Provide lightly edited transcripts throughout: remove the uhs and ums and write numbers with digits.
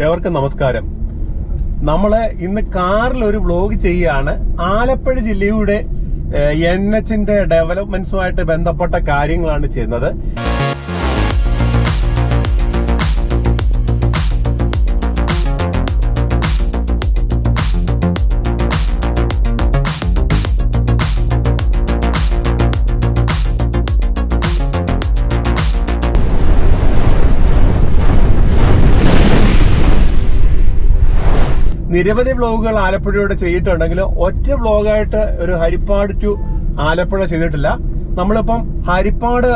ഏവർക്കും നമസ്കാരം. നമ്മള് ഇന്ന് കാറിൽ ഒരു വ്ലോഗ് ചെയ്യുകയാണ്. ആലപ്പുഴ ജില്ലയുടെ NH-ന്റെ ഡെവലപ്മെന്റ്സുമായിട്ട് ബന്ധപ്പെട്ട കാര്യങ്ങളാണ് ചെയ്യുന്നത്. നിരവധി വ്ലോഗുകൾ ആലപ്പുഴയോട് ചെയ്തിട്ടുണ്ടെങ്കിൽ ഒറ്റ വ്ലോഗായിട്ട് ഒരു ഹരിപ്പാട് ടു ആലപ്പുഴ ചെയ്തിട്ടില്ല. നമ്മളിപ്പം ഹരിപ്പാട്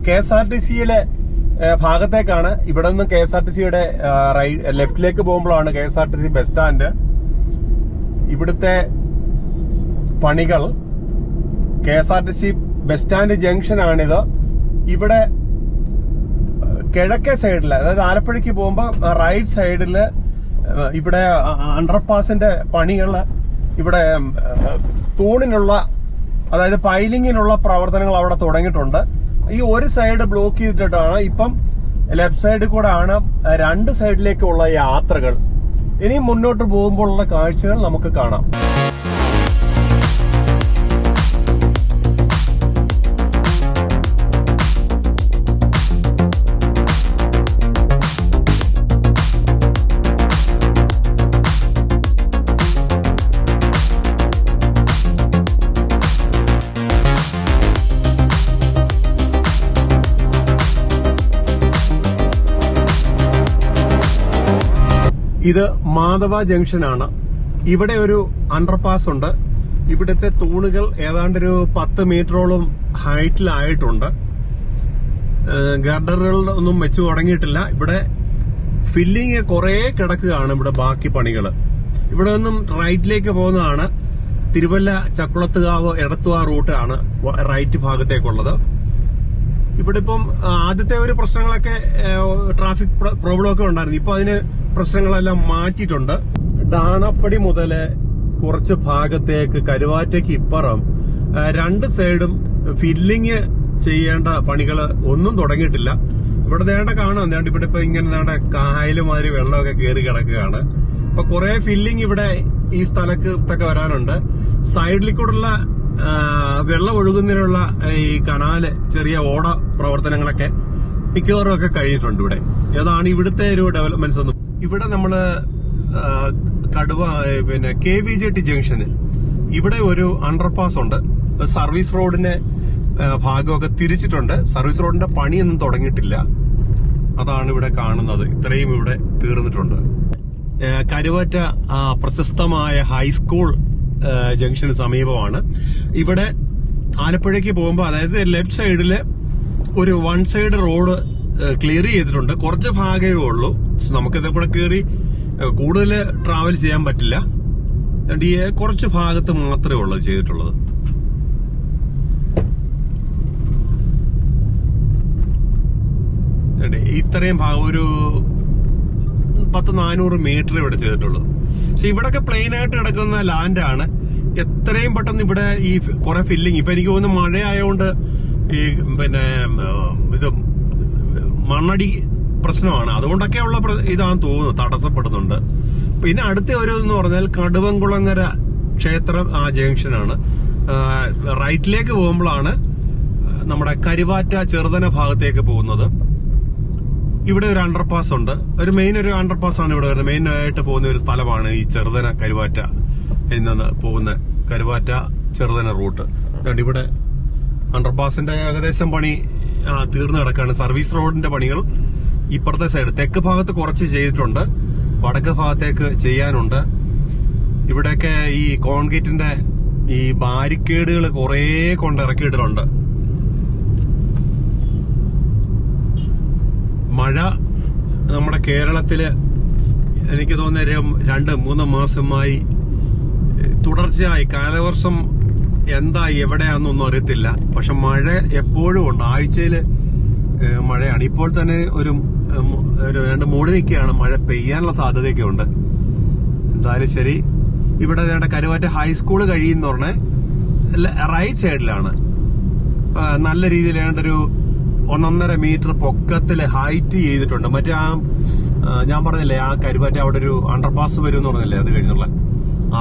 KSRTCയിലെ ഭാഗത്തേക്കാണ്. ഇവിടെ നിന്ന് KSRTCയുടെ ലെഫ്റ്റിലേക്ക് പോകുമ്പോഴാണ് KSRTC ബസ് സ്റ്റാൻഡ്. ഇവിടുത്തെ പണികൾ KSRTC ബസ് സ്റ്റാൻഡ് ജംഗ്ഷനാണിത്. ഇവിടെ കിഴക്കേ സൈഡില്, അതായത് ആലപ്പുഴയ്ക്ക് പോകുമ്പോൾ റൈറ്റ് സൈഡില് ഇവിടെ അണ്ടർപാസിന്റെ പണികൾ, ഇവിടെ തൂണിനുള്ള, അതായത് പൈലിങ്ങിനുള്ള പ്രവർത്തനങ്ങൾ അവിടെ തുടങ്ങിയിട്ടുണ്ട്. ഈ ഒരു സൈഡ് ബ്ലോക്ക് ചെയ്തിട്ടാണ് ഇപ്പം ലെഫ്റ്റ് സൈഡിൽ കൂടെ ആണ് രണ്ട് സൈഡിലേക്കുള്ള യാത്രകൾ. ഇനി മുന്നോട്ട് പോകുമ്പോഴുള്ള കാഴ്ചകൾ നമുക്ക് കാണാം. ഇത് മാധവ ജംഗ്ഷനാണ്. ഇവിടെ ഒരു അണ്ടർപാസ് ഉണ്ട്. ഇവിടുത്തെ തൂണുകൾ ഏതാണ്ടൊരു 10 മീറ്ററോളം ഹൈറ്റിലായിട്ടുണ്ട്. ഗർഡറുകളൊന്നും വെച്ചു തുടങ്ങിയിട്ടില്ല. ഇവിടെ ഫില്ലിങ് കുറെ കിടക്കുകയാണ്. ഇവിടെ ബാക്കി പണികൾ. ഇവിടെ നിന്നും റൈറ്റിലേക്ക് പോകുന്നതാണ്. തിരുവല്ല ചക്കുളത്തുകാവ് എടത്തുവാ റൂട്ടാണ് റൈറ്റ് ഭാഗത്തേക്കുള്ളത്. ഇവിടെ ഇപ്പം ആദ്യത്തെ ഒരു പ്രശ്നങ്ങളൊക്കെ ട്രാഫിക് പ്രോബ്ലം ഒക്കെ ഉണ്ടായിരുന്നു. ഇപ്പൊ അതിന് പ്രശ്നങ്ങളെല്ലാം മാറ്റിയിട്ടുണ്ട്. ഡാണപ്പടി മുതല് കുറച്ച് ഭാഗത്തേക്ക് കരുവാറ്റയ്ക്ക് ഇപ്പുറം രണ്ട് സൈഡും ഫില്ലിങ് ചെയ്യേണ്ട പണികൾ ഒന്നും തുടങ്ങിയിട്ടില്ല. ഇവിടെ നേണ്ട കാണാം. നേണ്ട ഇവിടെ ഇപ്പൊ ഇങ്ങനെ നേണ്ട കായലുമാതിരി വെള്ളമൊക്കെ കയറി കിടക്കുകയാണ്. ഇപ്പൊ കുറെ ഫില്ലിങ് ഇവിടെ ഈ സ്ഥലത്തൊക്കെ വരാനുണ്ട്. സൈഡിൽ കൂടെയുള്ള വെള്ളം ഒഴുകുന്നതിനുള്ള ഈ കനാല്, ചെറിയ ഓട പ്രവർത്തനങ്ങളൊക്കെ മിക്കവാറും ഒക്കെ കഴിഞ്ഞിട്ടുണ്ട്. ഇവിടെ ഏതാണ് ഇവിടുത്തെ ഒരു ഡെവലപ്മെന്റ്സ് ഒന്നും. ഇവിടെ നമ്മള് KVJT ജംഗ്ഷന് ഇവിടെ ഒരു അണ്ടർപാസ് ഉണ്ട്. സർവീസ് റോഡിന്റെ ഭാഗമൊക്കെ തിരിച്ചിട്ടുണ്ട്. സർവീസ് റോഡിന്റെ പണിയൊന്നും തുടങ്ങിയിട്ടില്ല. അതാണ് ഇവിടെ കാണുന്നത്. ഇത്രയും ഇവിടെ തീർന്നിട്ടുണ്ട്. കരുവാറ്റ പ്രശസ്തമായ ഹൈസ്കൂൾ ജംഗ്ഷന് സമീപമാണ്. ഇവിടെ ആലപ്പുഴയ്ക്ക് പോകുമ്പോൾ, അതായത് ലെഫ്റ്റ് സൈഡില് ഒരു വൺ സൈഡ് റോഡ് ക്ലിയർ ചെയ്തിട്ടുണ്ട്. കുറച്ച് ഭാഗമേ ഉള്ളൂ. നമുക്കിത് കൂടെ കയറി കൂടുതൽ ട്രാവൽ ചെയ്യാൻ പറ്റില്ല. ഈ കുറച്ച് ഭാഗത്ത് മാത്രമേ ഉള്ളൂ ചെയ്തിട്ടുള്ളത്. ഇത്രയും ഭാഗം ഒരു 10-400 മീറ്റർ ഇവിടെ ചെയ്തിട്ടുള്ളൂ. പക്ഷെ ഇവിടൊക്കെ പ്ലെയിൻ ആയിട്ട് കിടക്കുന്ന ലാൻഡാണ്. എത്രയും പെട്ടെന്ന് ഇവിടെ ഈ കുറെ ഫില്ലിങ്, ഇപ്പൊ എനിക്ക് തോന്നുന്നു മഴയായോണ്ട് ഈ ഇത് മണ്ണടി പ്രശ്നമാണ്. അതുകൊണ്ടൊക്കെയുള്ള ഇതാണ് തോന്നുന്നു, തടസ്സപ്പെടുന്നുണ്ട്. പിന്നെ അടുത്ത ഒരു എന്ന് പറഞ്ഞാൽ കടുവൻകുളങ്ങര ക്ഷേത്രം ആ ജംഗ്ഷനാണ്. റൈറ്റിലേക്ക് പോകുമ്പോഴാണ് നമ്മുടെ കരുവാറ്റ ചെറുതന ഭാഗത്തേക്ക് പോകുന്നത്. ഇവിടെ ഒരു അണ്ടർപാസ് ഉണ്ട്. ഒരു അണ്ടർപാസ് ആണ് ഇവിടെ വരുന്നത്. മെയിൻ ആയിട്ട് പോകുന്ന ഒരു സ്ഥലമാണ് ഈ ചെറുതന കരുവാറ്റ നിന്ന് പോകുന്ന കരുവാറ്റ ചെറുതന റൂട്ട്. ഇവിടെ അണ്ടർപാസിന്റെ ഏകദേശം പണി തീർന്നു കിടക്കുകയാണ്. സർവീസ് റോഡിന്റെ പണികൾ ഇപ്പുറത്തെ സൈഡ് തെക്ക് ഭാഗത്ത് കുറച്ച് ചെയ്തിട്ടുണ്ട്. വടക്ക് ഭാഗത്തേക്ക് ചെയ്യാനുണ്ട്. ഇവിടെയൊക്കെ ഈ കോൺക്രീറ്റിന്റെ ഈ ബാരിക്കേഡുകൾ കുറെ കൊണ്ടിറക്കിയിട്ടുണ്ട്. മഴ നമ്മുടെ കേരളത്തില് എനിക്ക് തോന്നുന്ന 2-3 മാസമായി തുടർച്ചയായി, കാലവർഷം എന്താ എവിടെയാണെന്നൊന്നും അറിയത്തില്ല. പക്ഷെ മഴ എപ്പോഴും ഉണ്ട്. ആഴ്ചയില് മഴയാണ്. ഇപ്പോൾ തന്നെ ഒരു മൂടി നിൽക്കുകയാണ്. മഴ പെയ്യാനുള്ള സാധ്യതയൊക്കെ ഉണ്ട്. എന്തായാലും ശരി. ഇവിടെ കരുവാറ്റ ഹൈസ്കൂള് കഴിയുന്ന പറഞ്ഞ റൈറ്റ് സൈഡിലാണ്. നല്ല രീതിയിൽ ഒരു 1.5 മീറ്റർ പൊക്കത്തില് ഹൈറ്റ് ചെയ്തിട്ടുണ്ട്. മറ്റേ ആ ഞാൻ പറഞ്ഞില്ലേ ആ കരുവാറ്റ അവിടെ ഒരു അണ്ടർപാസ് വരും എന്ന് പറഞ്ഞില്ലേ അത് കഴിഞ്ഞുള്ള.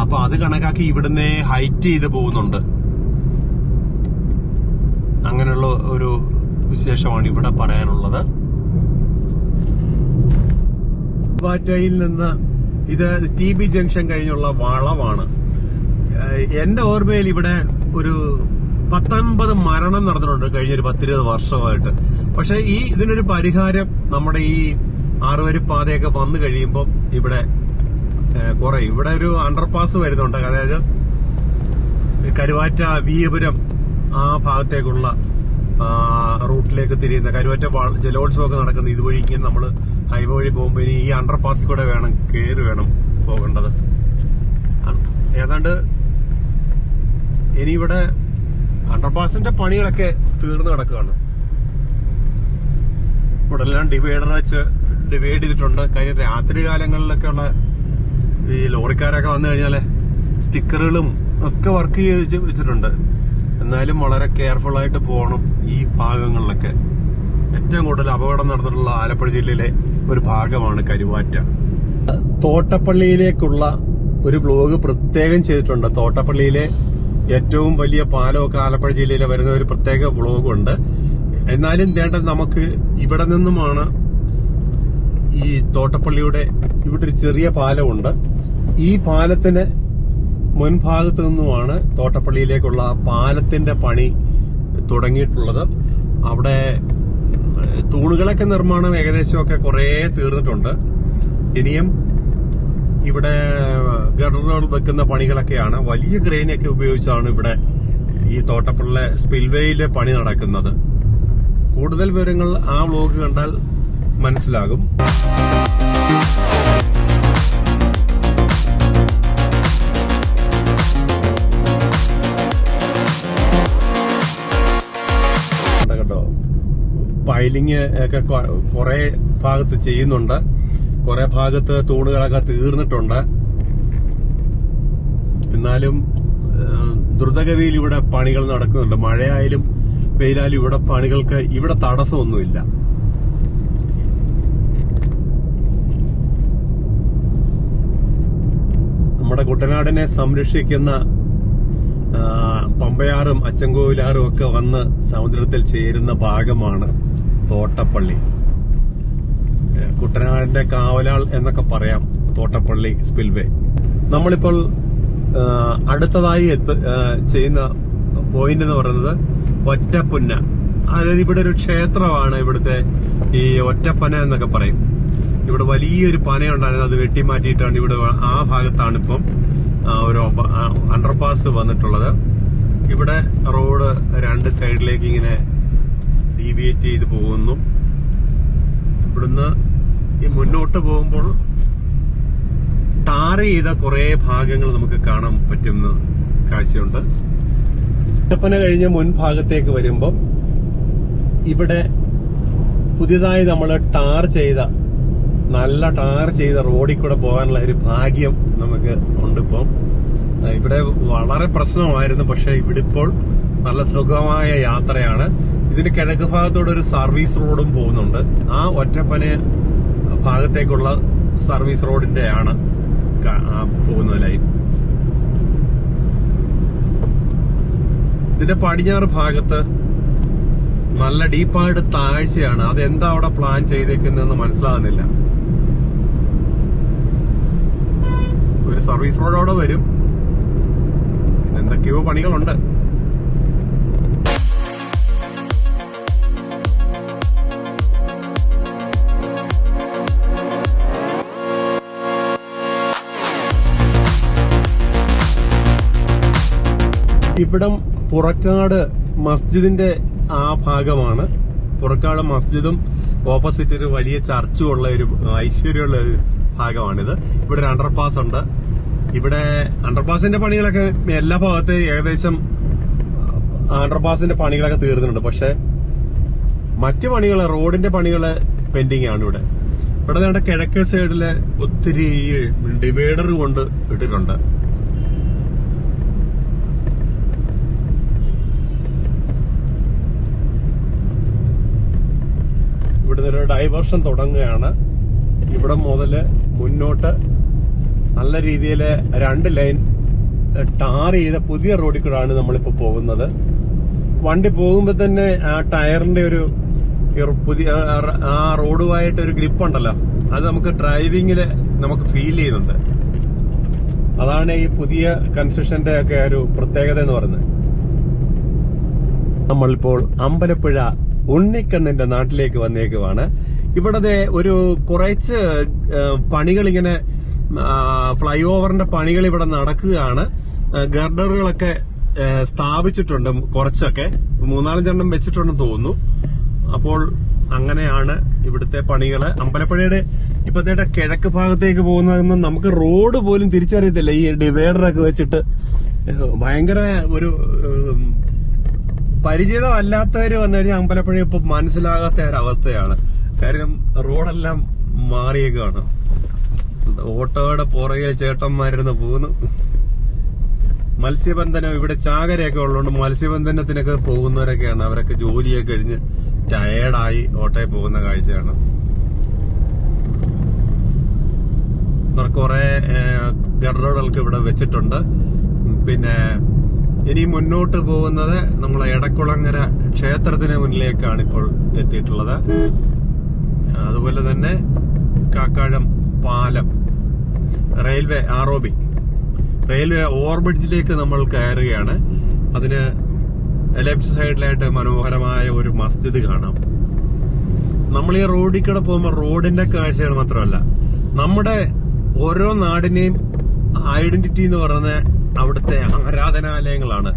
അപ്പൊ അത് കണക്കാക്കി ഇവിടുന്ന് ഹൈറ്റ് ചെയ്ത് പോകുന്നുണ്ട്. അങ്ങനെയുള്ള ഒരു വിശേഷമാണ് ഇവിടെ പറയാനുള്ളത്. കരുവാറ്റയിൽ നിന്ന് ഇത് TB ജംഗ്ഷൻ കഴിഞ്ഞുള്ള വളവാണ്. എന്റെ ഓർമ്മയിൽ ഇവിടെ ഒരു 19 മരണം നടന്നിട്ടുണ്ട് കഴിഞ്ഞൊരു 10-20 വർഷമായിട്ട്. പക്ഷെ ഇതിനൊരു പരിഹാരം നമ്മുടെ ഈ 6 വരി പാതയൊക്കെ വന്നു കഴിയുമ്പോൾ ഇവിടെ കുറയും. ഇവിടെ ഒരു അണ്ടർപാസ് വരുന്നുണ്ട്. അതായത് കരുവാറ്റ വീയപുരം ആ ഭാഗത്തേക്കുള്ള റൂട്ടിലേക്ക് തിരിയുന്ന കരുവാറ്റ ജലോത്സവമൊക്കെ നടക്കുന്ന ഇതുവഴി ഇങ്ങനെ നമ്മൾ ഹൈവേ വഴി പോകുമ്പോൾ ഇനി ഈ അണ്ടർപാസിൽ കൂടെ കയറി വേണം പോകേണ്ടത്. ഏതാണ്ട് ഇനി ഇവിടെ അണ്ടർപാസിന്റെ പണികളൊക്കെ തീർന്നു കിടക്കുകയാണ്. ഇവിടെ എല്ലാം ഡിവൈഡർ വെച്ച് ഡിവൈഡ് ചെയ്തിട്ടുണ്ട്. കാര്യം രാത്രി കാലങ്ങളിലൊക്കെ ഉള്ള ഈ ലോറിക്കാരൊക്കെ വന്നു കഴിഞ്ഞാല് സ്റ്റിക്കറുകളും ഒക്കെ വർക്ക് ചെയ്ത് വെച്ചിട്ടുണ്ട്. എന്നാലും വളരെ കെയർഫുൾ ആയിട്ട് പോകണം ഈ ഭാഗങ്ങളിലൊക്കെ. ഏറ്റവും കൂടുതൽ അപകടം നടന്നിട്ടുള്ള ആലപ്പുഴ ജില്ലയിലെ ഒരു ഭാഗമാണ് കരുവാറ്റ. തോട്ടപ്പള്ളിയിലേക്കുള്ള ഒരു വ്ലോഗ് പ്രത്യേകം ചെയ്തിട്ടുണ്ട്. തോട്ടപ്പള്ളിയിലെ ഏറ്റവും വലിയ പാലമൊക്കെ ആലപ്പുഴ ജില്ലയിലെ വരുന്ന ഒരു പ്രത്യേക വ്ലോഗുണ്ട്. എന്നാലും വേണ്ടത് നമുക്ക് ഇവിടെ നിന്നുമാണ് ഈ തോട്ടപ്പള്ളിയുടെ ഇവിടെ ഒരു ചെറിയ പാലമുണ്ട്. ഈ പാലത്തിന് മുൻഭാഗത്ത് നിന്നുമാണ് തോട്ടപ്പള്ളിയിലേക്കുള്ള പാലത്തിന്റെ പണി തുടങ്ങിയിട്ടുള്ളത്. അവിടെ തൂണുകളൊക്കെ നിർമ്മാണം ഏകദേശമൊക്കെ കുറെ തീർന്നിട്ടുണ്ട്. ഇനിയും ഇവിടെ ഗട്ടറുകൾ വെക്കുന്ന പണികളൊക്കെയാണ്. വലിയ ക്രെയിനൊക്കെ ഉപയോഗിച്ചാണ് ഇവിടെ ഈ തോട്ടപ്പള്ളി സ്പിൽവേയിലെ പണി നടക്കുന്നത്. കൂടുതൽ വിവരങ്ങൾ ആ വ്ലോഗ് കണ്ടാൽ മനസ്സിലാകും. കേട്ടോ, പൈലിങ് ഒക്കെ കുറെ ഭാഗത്ത് ചെയ്യുന്നുണ്ട്. കുറെ ഭാഗത്ത് തൂണുകളൊക്കെ തീർന്നിട്ടുണ്ട്. എന്നാലും ദ്രുതഗതിയിൽ ഇവിടെ പണികൾ നടക്കുന്നുണ്ട്. മഴയായാലും വെയിലായാലും ഇവിടെ പണികൾക്ക് ഇവിടെ തടസ്സമൊന്നുമില്ല. നമ്മുടെ കുട്ടനാടിനെ സംരക്ഷിക്കുന്ന പമ്പയാറും അച്ചൻകോവിലാറും ഒക്കെ വന്ന് സമുദ്രത്തിൽ ചേരുന്ന ഭാഗമാണ് തോട്ടപ്പള്ളി. കുട്ടനാടിന്റെ കാവലാൾ എന്നൊക്കെ പറയാം തോട്ടപ്പള്ളി സ്പിൽവേ. നമ്മളിപ്പോൾ അടുത്തതായി ചെയ്യുന്ന പോയിന്റ് എന്ന് പറയുന്നത് ഒറ്റപ്പുന്ന. അതായത് ഇവിടെ ഒരു ക്ഷേത്രമാണ്. ഇവിടുത്തെ ഈ ഒറ്റപ്പന എന്നൊക്കെ പറയും. ഇവിടെ വലിയൊരു പനയുണ്ടായിരുന്നു, അത് വെട്ടിമാറ്റിയിട്ടാണ് ഇവിടെ ആ ഭാഗത്താണ് ഇപ്പം ഒരു അണ്ടർപാസ് വന്നിട്ടുള്ളത്. ഇവിടെ റോഡ് 2 സൈഡിലേക്ക് ഇങ്ങനെ ഡീവിയേറ്റ് ചെയ്ത് പോകുന്നു. ഇവിടുന്ന് ഈ മുന്നോട്ട് പോകുമ്പോൾ ടാർ ചെയ്ത കുറെ ഭാഗങ്ങൾ നമുക്ക് കാണാൻ പറ്റുന്ന കാഴ്ചയുണ്ട്. ഒറ്റപ്പന കഴിഞ്ഞ് മുൻഭാഗത്തേക്ക് വരുമ്പോൾ ഇവിടെ പുതിയതായി നമ്മൾ നല്ല ടാർ ചെയ്ത റോഡിൽ കൂടെ പോകാനുള്ള ഒരു ഭാഗ്യം നമുക്ക് ഉണ്ട്. ഇപ്പം ഇവിടെ വളരെ പ്രശ്നമായിരുന്നു, പക്ഷെ ഇവിടെ ഇപ്പോൾ നല്ല സുഖമായ യാത്രയാണ്. ഇതിന് കിഴക്ക് ഭാഗത്തോടെ ഒരു സർവീസ് റോഡും പോകുന്നുണ്ട്. ആ ഒറ്റപ്പന ഭാഗത്തേക്കുള്ള സർവീസ് റോഡിന്റെ ആണ് പോകുന്ന ലൈൻ. ഇതിന്റെ പടിഞ്ഞാറ് ഭാഗത്ത് നല്ല ഡീപ്പായിട്ട് താഴ്ചയാണ്. അതെന്താ അവിടെ പ്ലാൻ ചെയ്തേക്കുന്നതെന്ന് മനസ്സിലാകുന്നില്ല. ഒരു സർവീസ് റോഡ് അവിടെ വരും. എന്തൊക്കെയോ പണികളുണ്ട്. ഇവിടം പുറക്കാട് മസ്ജിദിന്റെ ആ ഭാഗമാണ്. പുറക്കാട് മസ്ജിദും ഓപ്പോസിറ്റ് ഒരു വലിയ ചർച്ചും ഉള്ള ഒരു ഐശ്വര്യമുള്ള ഒരു ഭാഗമാണിത്. ഇവിടെ ഒരു അണ്ടർപാസ് ഉണ്ട്. ഇവിടെ അണ്ടർപാസിന്റെ പണികളൊക്കെ എല്ലാ ഭാഗത്ത് ഏകദേശം അണ്ടർപാസിന്റെ പണികളൊക്കെ തീർന്നിട്ടുണ്ട്. പക്ഷെ മറ്റു പണികൾ, റോഡിന്റെ പണികള് പെൻഡിങ് ആണ്. ഇവിടെ വേണ്ട കിഴക്കേ സൈഡില് ഒത്തിരി ഡിവൈഡർ കൊണ്ട് ഇട്ടിട്ടുണ്ട്. ഇവിടുന്ന് ഒരു ഡൈവേർഷൻ തുടങ്ങുകയാണ്. ഇവിടെ മുതൽ മുന്നോട്ട് നല്ല രീതിയിൽ 2 ലൈൻ ടാർ ചെയ്ത പുതിയ റോഡിൽ കൂടാണ് നമ്മളിപ്പോ പോകുന്നത്. വണ്ടി പോകുമ്പോ തന്നെ ആ ടയറിന്റെ ഒരു പുതിയ ആ റോഡുമായിട്ട് ഒരു ഗ്രിപ്പ് ഉണ്ടല്ലോ, അത് നമുക്ക് ഡ്രൈവിങ്ങില് നമുക്ക് ഫീൽ ചെയ്യുന്നുണ്ട്. അതാണ് ഈ പുതിയ കൺസ്ട്രക്ഷന്റെ ഒക്കെ ഒരു പ്രത്യേകത എന്ന് പറയുന്നത്. നമ്മളിപ്പോൾ അമ്പലപ്പുഴ ഉണ്ണിക്കണ്ണന്റെ നാട്ടിലേക്ക് വന്നേക്കുവാണ്. ഇവിടെ ഒരു കുറച്ച് പണികൾ ഇങ്ങനെ ഫ്ലൈ ഓവറിന്റെ പണികൾ ഇവിടെ നടക്കുകയാണ്. ഗർഡറുകളൊക്കെ സ്ഥാപിച്ചിട്ടുണ്ട്, കുറച്ചൊക്കെ 3-4 വെച്ചിട്ടുണ്ടെന്ന് തോന്നുന്നു. അപ്പോൾ അങ്ങനെയാണ് ഇവിടുത്തെ പണികള്. അമ്പലപ്പുഴയുടെ ഇപ്പത്തെ കിഴക്ക് ഭാഗത്തേക്ക് പോകുന്നതൊന്നും നമുക്ക് റോഡ് പോലും തിരിച്ചറിയത്തില്ല. ഈ ഡിവൈഡറൊക്കെ വെച്ചിട്ട് ഭയങ്കര ഒരു പരിചിതമല്ലാത്തവര് വന്നു കഴിഞ്ഞാൽ അമ്പലപ്പുഴ ഇപ്പൊ മനസ്സിലാകാത്ത ഒരവസ്ഥയാണ്. കാര്യം റോഡെല്ലാം മാറിയേക്കാണ്. ഓട്ടോയുടെ പുറകെ ചേട്ടന്മാരിരുന്ന് പോകുന്നു. മത്സ്യബന്ധനം ഇവിടെ ചാകരയൊക്കെ ഉള്ളതുകൊണ്ട് മത്സ്യബന്ധനത്തിനൊക്കെ പോകുന്നവരൊക്കെയാണ്. അവരൊക്കെ ജോലിയൊക്കെ കഴിഞ്ഞ് ടയേർഡായി ഓട്ടോയിൽ പോകുന്ന കാഴ്ചയാണ്. കുറെ ഗർഡറുകളൊക്കെ ഇവിടെ വെച്ചിട്ടുണ്ട്. പിന്നെ ഇനി മുന്നോട്ട് പോകുന്നത് നമ്മളെ എടക്കുളങ്ങര ക്ഷേത്രത്തിന് മുന്നിലേക്കാണ് ഇപ്പോൾ എത്തിയിട്ടുള്ളത്. അതുപോലെ തന്നെ കാക്കാഴം പാലം, റെയിൽവേ ROB റെയിൽവേ ഓവർബ്രിഡ്ജിലേക്ക് നമ്മൾ കയറുകയാണ്. അതിന് ലെഫ്റ്റ് സൈഡിലായിട്ട് മനോഹരമായ ഒരു മസ്ജിദ് കാണാം. നമ്മൾ ഈ റോഡിൽ കൂടെ പോകുമ്പോൾ റോഡിന്റെ കാഴ്ചകൾ മാത്രമല്ല, നമ്മുടെ ഓരോ നാടിനെയും ഐഡന്റിറ്റി എന്ന് പറയുന്ന അവിടുത്തെ ആരാധനാലയങ്ങളാണ്.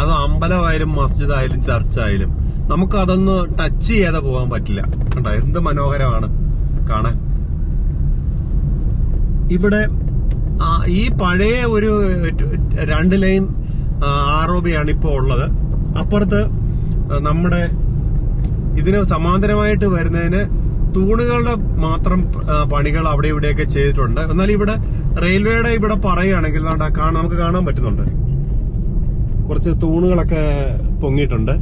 അത് അമ്പലമായാലും മസ്ജിദായാലും ചർച്ചായാലും നമുക്ക് അതൊന്ന് ടച്ച് ചെയ്യാതെ പോകാൻ പറ്റില്ല. കണ്ടോ എന്ത് മനോഹരമാണ് കാണാൻ. ഇവിടെ ഈ പഴയ ഒരു 2 ലൈൻ ROB ആണ് ഇപ്പോ ഉള്ളത്. അപ്പുറത്ത് നമ്മുടെ ഇതിന് സമാന്തരമായിട്ട് വരുന്നതിന് തൂണുകളുടെ മാത്രം പണികൾ അവിടെ ഇവിടെയൊക്കെ ചെയ്തിട്ടുണ്ട്. എന്നാൽ ഇവിടെ റെയിൽവേയുടെ ഇവിടെ പറയുകയാണെങ്കിൽ നമുക്ക് കാണാൻ പറ്റുന്നുണ്ട്, കുറച്ച് തൂണുകളൊക്കെ പൊങ്ങിയിട്ടുണ്ട്.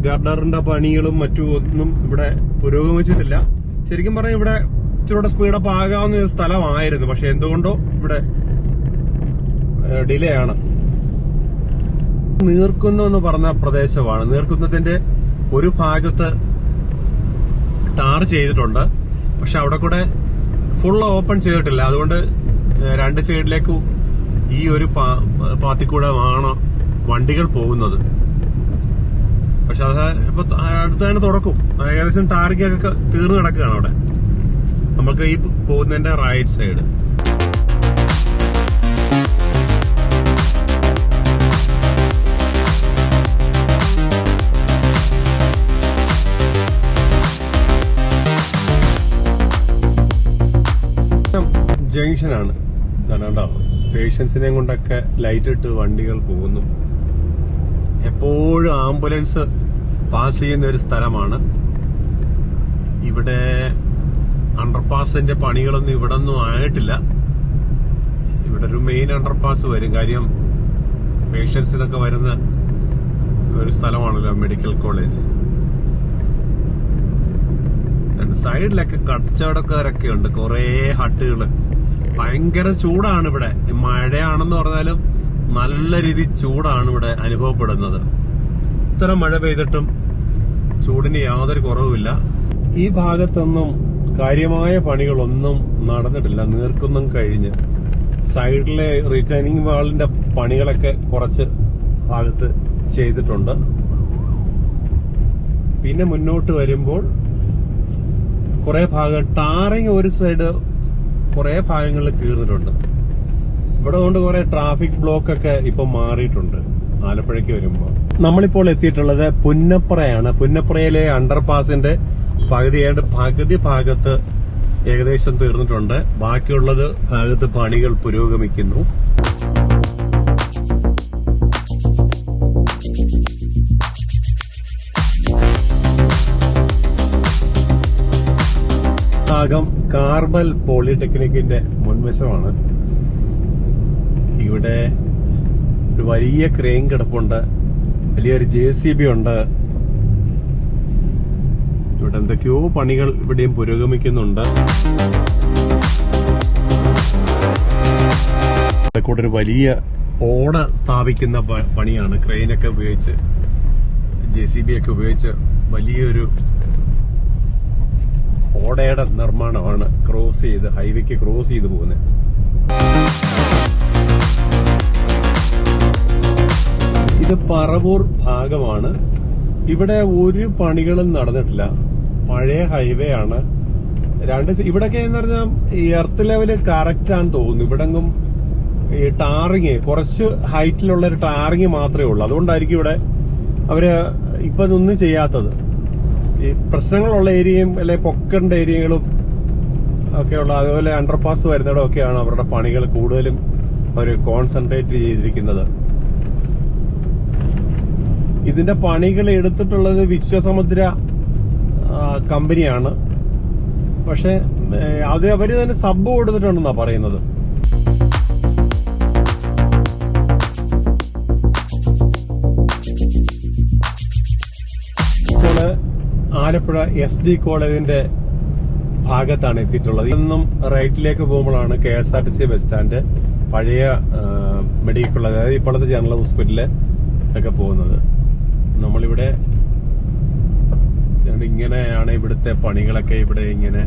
ഗർഡറിന്റെ പണികളും മറ്റും ഒന്നും ഇവിടെ പുരോഗമിച്ചിട്ടില്ല. ശരിക്കും പറഞ്ഞാൽ ഇവിടെ ഇച്ചിരൂടെ സ്പീഡപ്പ് ആകാവുന്ന ഒരു സ്ഥലമായിരുന്നു, പക്ഷെ എന്തുകൊണ്ടോ ഇവിടെ ഡിലേ ആണ്. നീർക്കുന്നം എന്ന് പറഞ്ഞ പ്രദേശമാണ്. നീർക്കുന്നത്തിന്റെ ഒരു ഭാഗത്ത് ടാർ ചെയ്തിട്ടുണ്ട്, പക്ഷെ അവിടെ കൂടെ ഫുൾ ഓപ്പൺ ചെയ്തിട്ടില്ല. അതുകൊണ്ട് 2 സൈഡിലേക്കും ഈ ഒരു പാത്തിക്കൂടെ ആണ് വണ്ടികൾ പോകുന്നത്. പക്ഷെ അത് ഇപ്പൊ അടുത്ത് തന്നെ തുറക്കും. ഏകദേശം ടാറിക്കൊക്കെ തീർന്നു കിടക്കുകയാണ് അവിടെ. നമുക്ക് ഈ പോകുന്നതിന്റെ റൈറ്റ് സൈഡ് ജംഗ്ഷനാണ്. പേഷ്യൻസിനെയും കൊണ്ടൊക്കെ ലൈറ്റ് ഇട്ട് വണ്ടികൾ പോകുന്നു. എപ്പോഴും ആംബുലൻസ് പാസ് ചെയ്യുന്ന ഒരു സ്ഥലമാണ്. ഇവിടെ അണ്ടർപാസിന്റെ പണികളൊന്നും ഇവിടെ ഒന്നും ആയിട്ടില്ല. ഇവിടെ ഒരു മെയിൻ അണ്ടർപാസ് വരും. കാര്യം പേഷ്യൻസിനൊക്കെ വരുന്ന ഒരു സ്ഥലമാണല്ലോ മെഡിക്കൽ കോളേജ്. സൈഡിലൊക്കെ കച്ചവടക്കാരൊക്കെ ഉണ്ട്, കുറെ ഹട്ടുകള്. ഭയങ്കര ചൂടാണ് ഇവിടെ. മഴയാണെന്ന് പറഞ്ഞാലും നല്ല രീതിയിൽ ചൂടാണ് ഇവിടെ അനുഭവപ്പെടുന്നത്. ഇത്ര മഴ പെയ്തിട്ടും ചൂടിന് യാതൊരു കുറവുമില്ല. ഈ ഭാഗത്തൊന്നും കാര്യമായ പണികളൊന്നും നടന്നിട്ടില്ല. നീർക്കുന്നം കഴിഞ്ഞ് സൈഡിലെ റിട്ടേണിംഗ് വാളിന്റെ പണികളൊക്കെ കുറച്ച് ഭാഗത്ത് ചെയ്തിട്ടുണ്ട്. പിന്നെ മുന്നോട്ട് വരുമ്പോൾ കുറെ ഭാഗം ടാറിങ് ഒരു സൈഡ് കുറെ ഭാഗങ്ങളിൽ തീർന്നിട്ടുണ്ട്. ഇവിടെ കൊണ്ട് കുറെ ട്രാഫിക് ബ്ലോക്ക് ഒക്കെ ഇപ്പൊ മാറിയിട്ടുണ്ട് ആലപ്പുഴയ്ക്ക് വരുമ്പോൾ. നമ്മളിപ്പോൾ എത്തിയിട്ടുള്ളത് പുന്നപ്രയാണ്. പുന്നപ്രയിലെ അണ്ടർപാസിന്റെ പകുതി ഭാഗത്ത് ഏകദേശം തീർന്നിട്ടുണ്ട്. ബാക്കിയുള്ളത് ഭാഗത്ത് പണികൾ പുരോഗമിക്കുന്നു. ഭാഗം കാർമൽ പോളിടെക്നിക്കിന്റെ മുൻവശമാണ്. ഇവിടെ ഒരു വലിയ ക്രെയിൻ കിടപ്പുണ്ട്, വലിയൊരു JCB ഉണ്ട്. ഇവിടെ എന്തൊക്കെയോ പണികൾ ഇവിടെയും പുരോഗമിക്കുന്നുണ്ട്. കൂടെ ഒരു വലിയ ഓട സ്ഥാപിക്കുന്ന പണിയാണ്. ക്രെയിനൊക്കെ ഉപയോഗിച്ച്, JCB ഒക്കെ ഉപയോഗിച്ച് വലിയൊരു ഓടയുടെ നിർമ്മാണമാണ് ക്രോസ് ചെയ്ത്, ഹൈവേക്ക് ക്രോസ് ചെയ്ത് പോകുന്നത്. ഇത് പറവൂർ ഭാഗമാണ്. ഇവിടെ ഒരു പണികളും നടന്നിട്ടില്ല. പഴയ ഹൈവേ ആണ്. ഇവിടൊക്കെ എന്ന് പറഞ്ഞാൽ ഈ എർത്ത് ലെവല് കറക്റ്റ് ആണെന്ന് തോന്നുന്നു. ഇവിടെങ്ങും ഈ ടാറിങ്, കുറച്ച് ഹൈറ്റിലുള്ള ഒരു ടാറിങ് മാത്രമേ ഉള്ളൂ. അതുകൊണ്ടായിരിക്കും ഇവിടെ അവര് ഇപ്പൊ ഒന്നും ചെയ്യാത്തത്. ഈ പ്രശ്നങ്ങളുള്ള ഏരിയയും അല്ലെ പൊക്കണ്ട ഏരിയകളും ഒക്കെയുള്ള, അതുപോലെ അണ്ടർപാസ് വരുന്നിടമൊക്കെയാണ് അവരുടെ പണികൾ കൂടുതലും അവർ കോൺസെൻട്രേറ്റ് ചെയ്തിരിക്കുന്നത്. ഇതിന്റെ പണികൾ എടുത്തിട്ടുള്ളത് വിശ്വസമുദ്ര കമ്പനിയാണ്. പക്ഷെ അത് അവര് തന്നെ സബ് കൊടുത്തിട്ടുണ്ടെന്നാ പറയുന്നത്. ആലപ്പുഴ SD കോളേജിന്റെ ഭാഗത്താണ് എത്തിയിട്ടുള്ളത്. ഇന്നും റൈറ്റിലേക്ക് പോകുമ്പോഴാണ് KSRTC ബസ് സ്റ്റാൻഡ്, പഴയ മെഡിക്കൽ കോളേജ്, അതായത് ഇപ്പോഴത്തെ ജനറൽ ഹോസ്പിറ്റലില് ഒക്കെ പോകുന്നത്. നമ്മളിവിടെ ഇങ്ങനെയാണ് ഇവിടുത്തെ പണികളൊക്കെ ഇവിടെ ഇങ്ങനെ